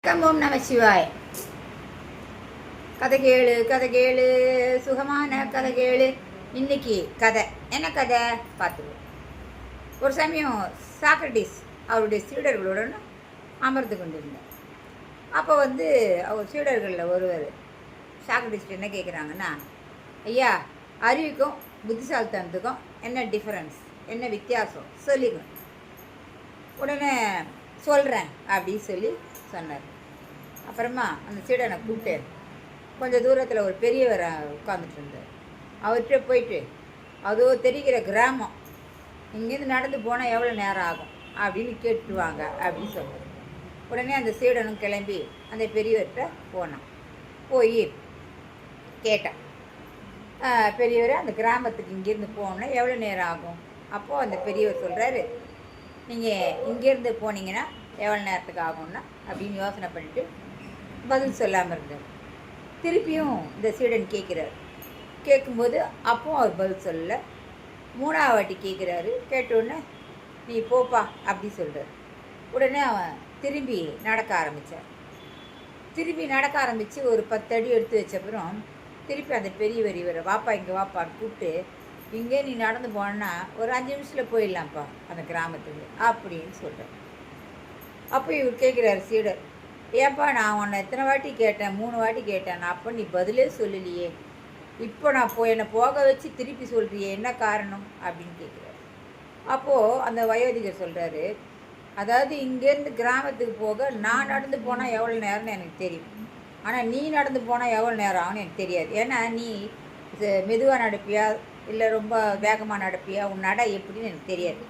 ஓம் நம சிவாய். கதை கேளு கதை கேளு சுகமான கதை கேளு. இன்னைக்கு கதை என்ன கதை பார்த்துருவோம். ஒரு சமயம் சாக்ரட்டிஸ் அவருடைய சீடர்களுடன் அமர்ந்து கொண்டிருந்தார். அப்போ அவர் சீடர்களில் ஒருவர் சாக்ரட்டிஸ்ட் என்ன கேட்குறாங்கன்னா, ஐயா, அறிவுக்கும் புத்திசாலித்தனத்துக்கும் என்ன டிஃப்ரென்ஸ், என்ன வித்தியாசம் சொல்லிங்க. உடனே சொல்கிறேன் அப்படின்னு சொல்லி சொன்னார். அப்புறமா அந்த சீடனை கூப்பிட்டு கொஞ்சம் தூரத்தில் ஒரு பெரியவர் உட்காந்துட்டு இருந்தார். அவர்கிட்ட போயிட்டு, அதோ தெரிகிற கிராமம், இங்கேருந்து நடந்து போனால் எவ்வளோ நேரம் ஆகும் அப்படின்னு கேட்டுட்டு வாங்க அப்படின்னு சொன்னார். உடனே அந்த சீடனும் கிளம்பி அந்த பெரியவர்கிட்ட போனான். போய் கேட்டான், பெரியவர், அந்த கிராமத்துக்கு இங்கேருந்து போகணுன்னா எவ்வளோ நேரம் ஆகும்? அப்போது அந்த பெரியவர் சொல்கிறாரு, நீங்கள் இங்கேருந்து போனீங்கன்னா எவ்வளோ நேரத்துக்கு ஆகும்னா அப்படின்னு யோசனை பண்ணிட்டு பதில் சொல்லாமல் இருந்தார். திருப்பியும் இந்த சீடன் கேட்குறாரு. கேட்கும்போது அப்பவும் அவர் பதில் சொல்லலை. மூணாவது வாட்டி கேட்குறாரு. கேட்டோடனே, நீ போப்பா அப்படி சொல்கிறார். உடனே அவன் திரும்பி நடக்க ஆரம்பித்தார். திரும்பி நடக்க ஆரம்பித்து ஒரு 10 அடி எடுத்து வச்சப்புறம் திருப்பி அந்த பெரியவர் இவரை வாப்பா இங்கே வாப்பான்னு கூப்பிட்டு, இங்கே நீ நடந்து போனா ஒரு 5 நிமிஷத்தில் போயிடலாம்ப்பா அந்த கிராமத்துக்கு அப்படின்னு சொல்கிறார். அப்போ இவர் கேட்குறாரு சீடர், ஏப்பா நான் உன்னை எத்தனை வாட்டி கேட்டேன், 3 வாட்டி கேட்டேன், அப்போ நீ பதிலே சொல்லலையே, இப்போ நான் என்னை போக வச்சு திருப்பி சொல்கிறியே, என்ன காரணம் அப்படின்னு கேட்குறாரு. அப்போது அந்த வயோதிகர் சொல்கிறாரு, அதாவது இங்கேருந்து கிராமத்துக்கு போக நான் நடந்து போனால் எவ்வளோ நேரம்னு எனக்கு தெரியும், ஆனால் நீ நடந்து போனால் எவ்வளோ நேரம் ஆகும்னு எனக்கு தெரியாது. ஏன்னா நீ மெதுவாக நடப்பியா இல்லை ரொம்ப வேகமாக நடப்பியா, உன் நடை எப்படின்னு எனக்கு தெரியாது.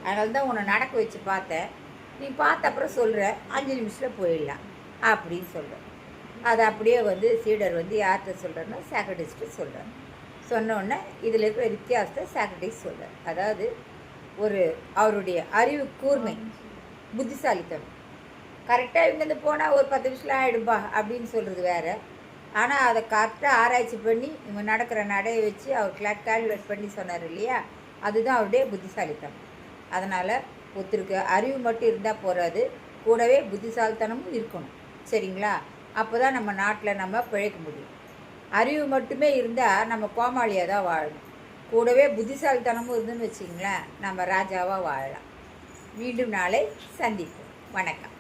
அதனால தான் உன்னை நடக்க வச்சு பார்த்தேன். நீ பார்த்த அப்புறம் சொல்கிற 5 நிமிஷத்தில் போயிடலாம் அப்படின்னு சொல்கிறேன். அதை அப்படியே சீடர் யார்கிட்ட சொல்கிறேன்னா சாக்ரட்டிஸ்ட்டு சொல்கிறார். சொன்னோடனே இதில் இருக்கிற வித்தியாசத்தை சாக்ரட்டிஸ் சொல்கிறார். அதாவது அவருடைய அறிவு கூர்மை, புத்திசாலித்தனம். கரெக்டாக இங்கேருந்து போனால் ஒரு 10 நிமிஷத்தில் ஆகிடும்பா அப்படின்னு சொல்கிறது வேறு. ஆனால் அதை கரெக்டாக ஆராய்ச்சி பண்ணி இவங்க நடக்கிற நடையை வச்சு அவர் கால்குலேட் பண்ணி சொன்னார் இல்லையா, அதுதான் அவருடைய புத்திசாலித்தனம். அதனால் ஒருத்தருக்கு அறிவு மட்டும் இருந்தால் போகாது, கூடவே புத்திசாலித்தனமும் இருக்கணும். சரிங்களா? அப்போ தான் நம்ம நாட்டில் நம்ம பிழைக்க முடியும். அறிவு மட்டுமே இருந்தால் நம்ம கோமாளியாக தான் வாழணும். கூடவே புத்திசாலித்தனமும் இருந்துன்னு வச்சிங்களேன், நம்ம ராஜாவாக வாழலாம். மீண்டும் நாளை சந்திப்போம். வணக்கம்.